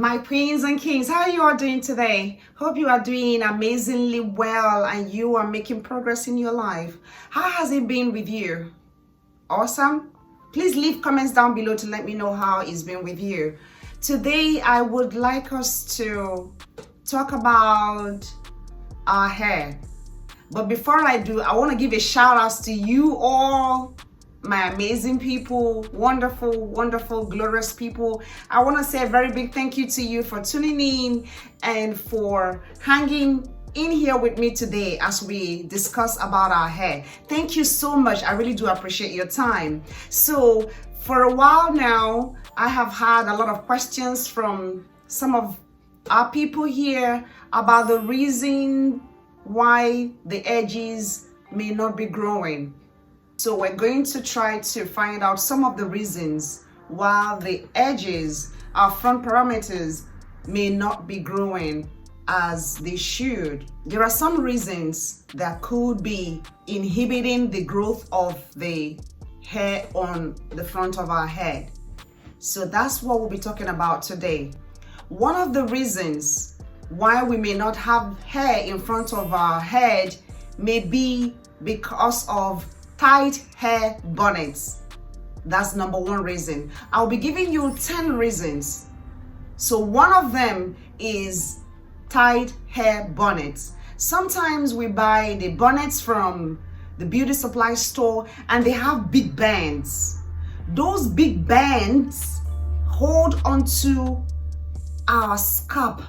My queens and kings, how are you all doing today? Hope you are doing amazingly well and you are making progress in your life. How has it been with you? Awesome? Please leave comments down below to let me know how it's been with you. Today, I would like us to talk about our hair. But before I do, I want to give a shout out to you all, my amazing people, wonderful, glorious people. I want to say a very big thank you to you for tuning in and for hanging in here with me today as we discuss about our hair. Thank you so much. I really do appreciate your time. So for a while now, I have had a lot of questions from some of our people here about the reason why the edges may not be growing. So we're going to try to find out some of the reasons why the edges, our front parameters, may not be growing as they should. There are some reasons that could be inhibiting the growth of the hair on the front of our head. So that's what we'll be talking about today. One of the reasons why we may not have hair in front of our head may be because of tight hair bonnets. That's number one reason. I'll be giving you 10 reasons. So one of them is tight hair bonnets. Sometimes we buy the bonnets from the beauty supply store and they have big bands. Those big bands hold onto our scalp.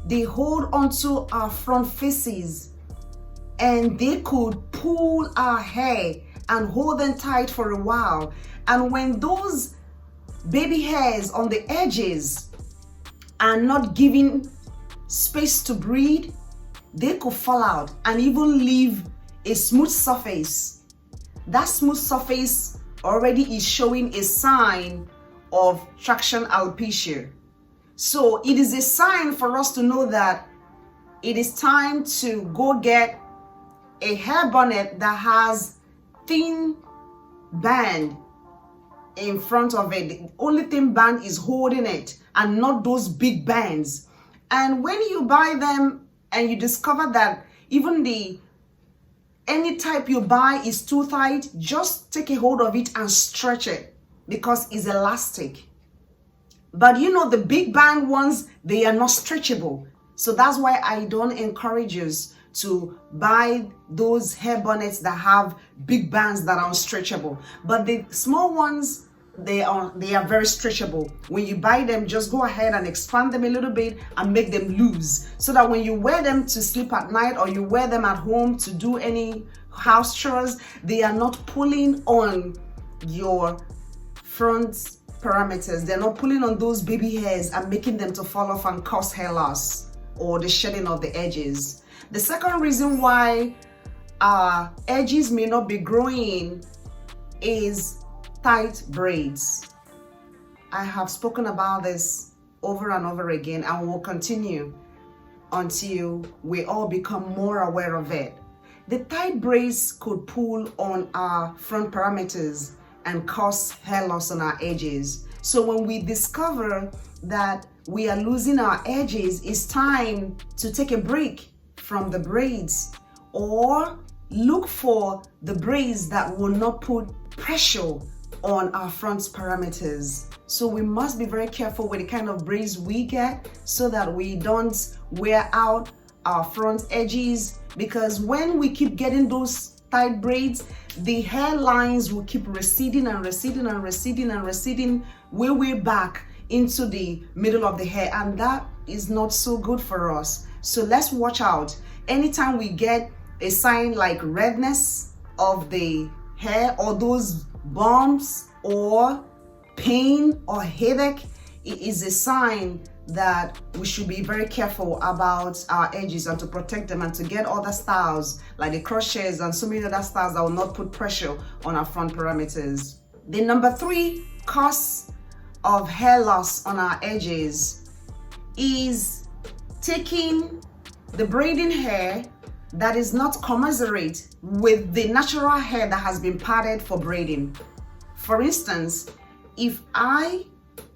They hold onto our front faces and they could pull our hair and hold them tight for a while. And when those baby hairs on the edges are not giving space to breathe, they could fall out and even leave a smooth surface. That smooth surface already is showing a sign of traction alopecia. So it is a sign for us to know that it is time to go get a hair bonnet that has thin band in front of it. The only thin band is holding it and not those big bands. And when you buy them and you discover that even any type you buy is too tight, just take a hold of it and stretch it because it's elastic. But you know, the big band ones, they are not stretchable. So that's why I don't encourage you to buy those hair bonnets that have big bands that are unstretchable. But the small ones, they are very stretchable. When you buy them, just go ahead and expand them a little bit and make them loose so that when you wear them to sleep at night or you wear them at home to do any house chores, they are not pulling on your front parameters. They're not pulling on those baby hairs and making them to fall off and cause hair loss or the shedding of the edges. The second reason why our edges may not be growing is tight braids. I have spoken about this over and over again and will continue until we all become more aware of it. The tight braids could pull on our front parameters and cause hair loss on our edges. So when we discover that we are losing our edges, it's time to take a break from the braids or look for the braids that will not put pressure on our front parameters. So we must be very careful with the kind of braids we get so that we don't wear out our front edges, because when we keep getting those tight braids, the hairlines will keep receding way back into the middle of the hair, and that is not so good for us. So let's watch out. Anytime we get a sign like redness of the hair or those bumps or pain or headache, it is a sign that we should be very careful about our edges and to protect them and to get other styles like the crochets and so many other styles that will not put pressure on our front parameters. The number 3 cause of hair loss on our edges is taking the braiding hair that is not commensurate with the natural hair that has been parted for braiding. For instance, if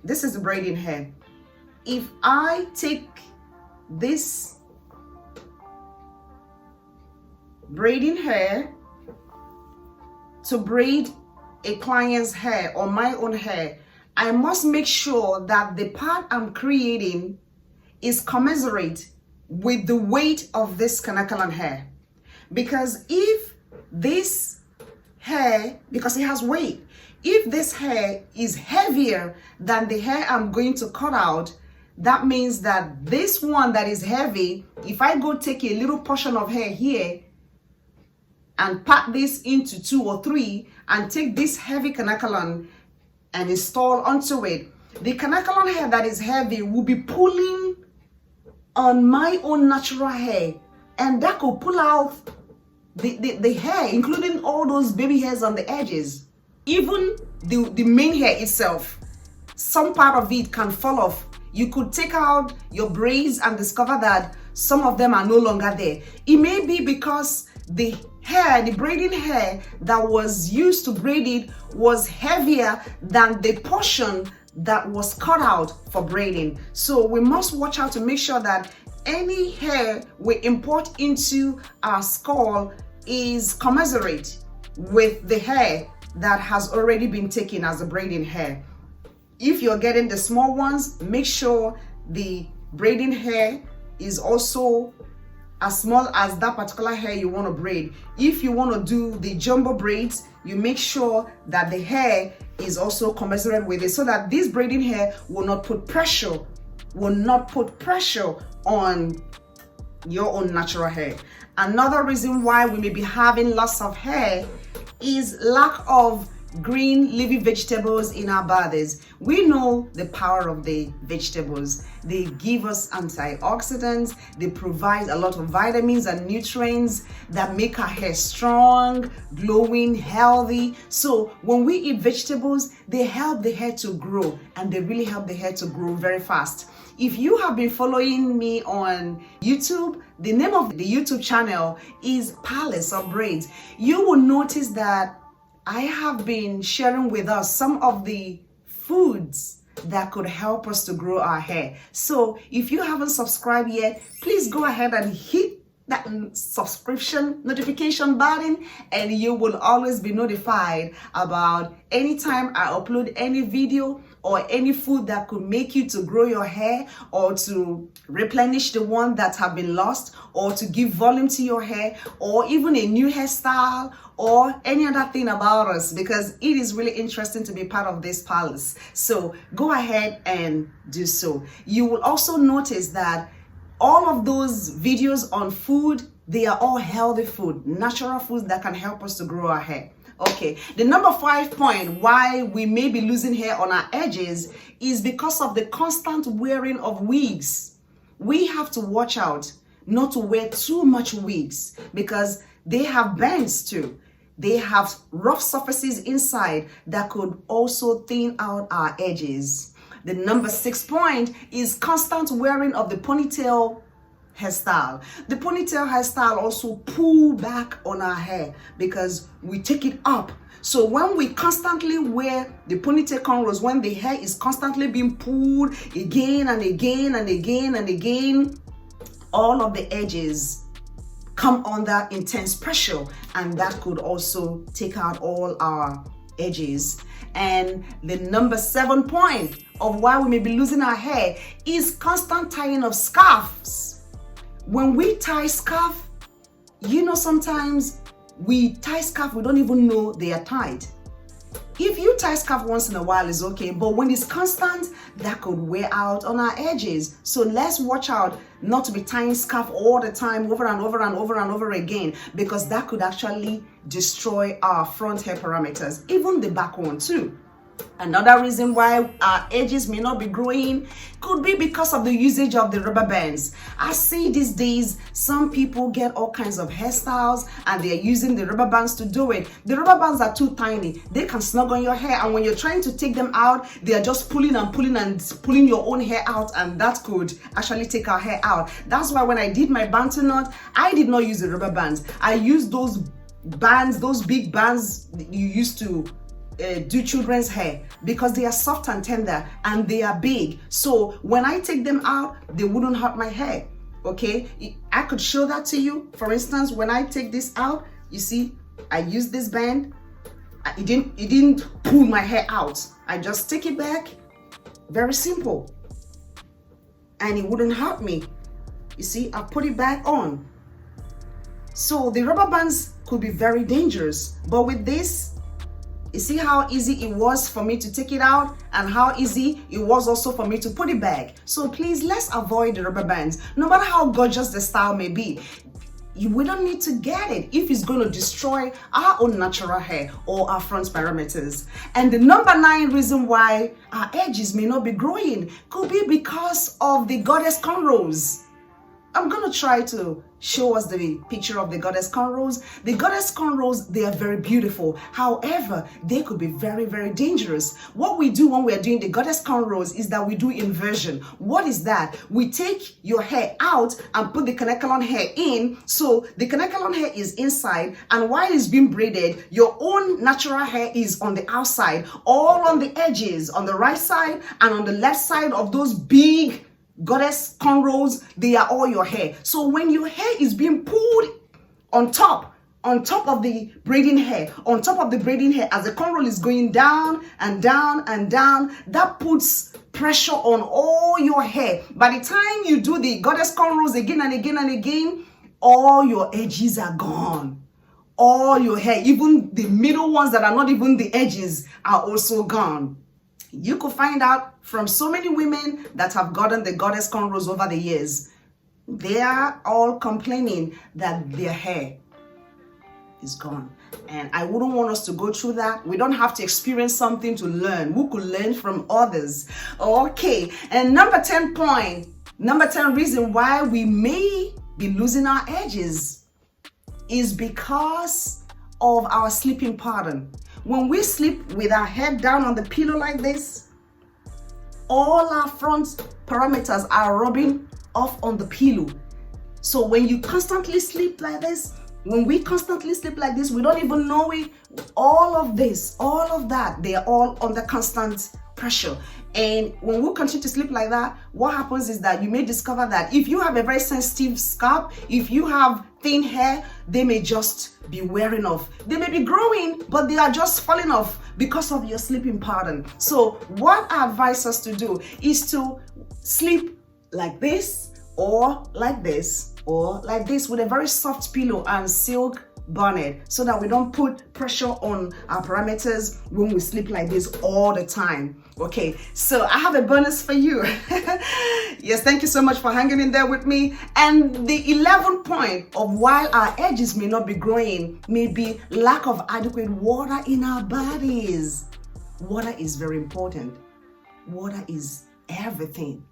this is the braiding hair, if I take this braiding hair to braid a client's hair or my own hair, I must make sure that the part I'm creating is commensurate with the weight of this Kanakalan hair. Because if this hair, because it has weight, if this hair is heavier than the hair I'm going to cut out, that means that this one that is heavy, if I go take a little portion of hair here and part this into 2 or 3 and take this heavy Kanakalan and install onto it, the Kanakalan hair that is heavy will be pulling on my own natural hair, and that could pull out the hair, including all those baby hairs on the edges. Even the main hair itself, some part of it can fall off. You could take out your braids and discover that some of them are no longer there. It may be because the hair, the braiding hair that was used to braid it was heavier than the portion that was cut out for braiding. So we must watch out to make sure that any hair we import into our skull is commensurate with the hair that has already been taken as a braiding hair. If you're getting the small ones, make sure the braiding hair is also as small as that particular hair you want to braid. If you want to do the jumbo braids, you make sure that the hair is also commensurate with it, so that this braiding hair will not put pressure on your own natural hair. Another reason why we may be having loss of hair is lack of green leafy vegetables in our bodies. We know the power of the vegetables. They give us antioxidants, they provide a lot of vitamins and nutrients that make our hair strong, glowing, healthy. So when we eat vegetables, they help the hair to grow, and they really help the hair to grow very fast. If you have been following me on YouTube, the name of the YouTube channel is Palace of Braids. You will notice that I have been sharing with us some of the foods that could help us to grow our hair. So if you haven't subscribed yet, please go ahead and hit that subscription notification button, and you will always be notified about anytime I upload any video or any food that could make you to grow your hair, or to replenish the one that have been lost, or to give volume to your hair, or even a new hairstyle, or any other thing about us, because it is really interesting to be part of this palace. So go ahead and do so. You will also notice that all of those videos on food, they are all healthy food, natural foods that can help us to grow our hair. Okay, the number 5 point why we may be losing hair on our edges is because of the constant wearing of wigs. We have to watch out not to wear too much wigs, because they have bends too. They have rough surfaces inside that could also thin out our edges. The number 6 point is constant wearing of the ponytail hairstyle. The ponytail hairstyle also pull back on our hair because we take it up. So when we constantly wear the ponytail cornrows, when the hair is constantly being pulled again and again and again and again, all of the edges come under intense pressure, and that could also take out all our edges. And the number 7 point of why we may be losing our hair is constant tying of scarves. When we tie scarf, you know, sometimes we tie scarf, we don't even know they are tied. If you tie scarf once in a while, it's okay, but when it's constant, that could wear out on our edges. So let's watch out not to be tying scarf all the time, over and over and over and over again, because that could actually destroy our front hair parameters, even the back one too. Another reason why our edges may not be growing could be because of the usage of the rubber bands. I see these days some people get all kinds of hairstyles and they're using the rubber bands to do it. The rubber bands are too tiny. They can snug on your hair, and when you're trying to take them out, they are just pulling and pulling and pulling your own hair out, and that could actually take our hair out. That's why when I did my bantu knot, I did not use the rubber bands. I used those bands, those big bands you used to do children's hair because they are soft and tender and they are big. So when I take them out, they wouldn't hurt my hair. Okay, I could show that to you. For instance, when I take this out, you see, I use this band. It didn't pull my hair out. I just take it back. Very simple. And it wouldn't hurt me. You see, I put it back on. So the rubber bands could be very dangerous. But with this, you see how easy it was for me to take it out and how easy it was also for me to put it back. So please, let's avoid the rubber bands. No matter how gorgeous the style may be, we don't need to get it if it's going to destroy our own natural hair or our front parameters. And the number 9 reason why our edges may not be growing could be because of the goddess cornrows. I'm going to try to show us the picture of the goddess cornrows. The goddess cornrows, they are very beautiful. However, they could be very, very dangerous. What we do when we are doing the goddess cornrows is that we do inversion. What is that? We take your hair out and put the connecalon hair in. So the connecalon hair is inside, and while it's being braided, your own natural hair is on the outside, all on the edges, on the right side and on the left side of those big goddess cornrows. They are all your hair. So when your hair is being pulled on top of the braiding hair, as the cornrow is going down and down and down, that puts pressure on all your hair. By the time you do the goddess cornrows again and again and again, all your edges are gone. All your hair, even the middle ones that are not even the edges, are also gone. You could find out from so many women that have gotten the goddess cornrows over the years. They are all complaining that their hair is gone. And I wouldn't want us to go through that. We don't have to experience something to learn. We could learn from others. Okay, and number 10 reason why we may be losing our edges is because of our sleeping pattern. When we sleep with our head down on the pillow like this, all our front parameters are rubbing off on the pillow. So when you constantly sleep like this, when we constantly sleep like this, we don't even know it. All of this, all of that, they are all under constant pressure. And when we continue to sleep like that, what happens is that you may discover that if you have a very sensitive scalp, if you have thin hair, they may just be wearing off. They may be growing, but they are just falling off because of your sleeping pattern. So what I advise us to do is to sleep like this, or like this, or like this, with a very soft pillow and silk bonnet, so that we don't put pressure on our parameters when we sleep like this all the time. Okay, so I have a bonus for you. Yes, thank you so much for hanging in there with me. And the 11th point of why our edges may not be growing may be lack of adequate water in our bodies. Water is very important. Water is everything.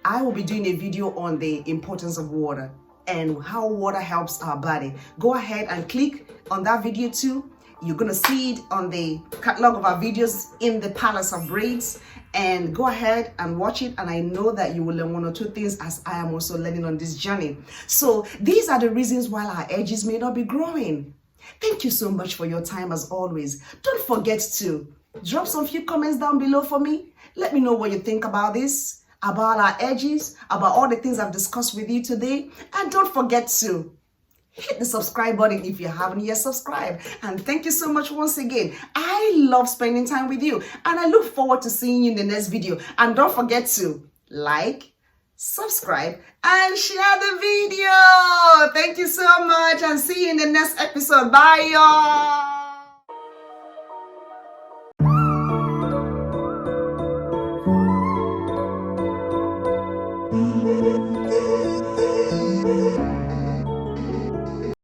I will be doing a video on the importance of water and how water helps our body. Go ahead and click on that video too. You're gonna see it on the catalog of our videos in the Palace of Braids, and go ahead and watch it, and I know that you will learn 1 or 2 things, as I am also learning on this journey. So these are the reasons why our edges may not be growing. Thank you so much for your time as always. Don't forget to drop some few comments down below for me. Let me know what you think about this, about our edges, about all the things I've discussed with you today. And don't forget to hit the subscribe button if you haven't yet subscribed. And thank you so much once again. I love spending time with you, and I look forward to seeing you in the next video. And don't forget to like, subscribe, and share the video. Thank you so much, and see you in the next episode. Bye, y'all.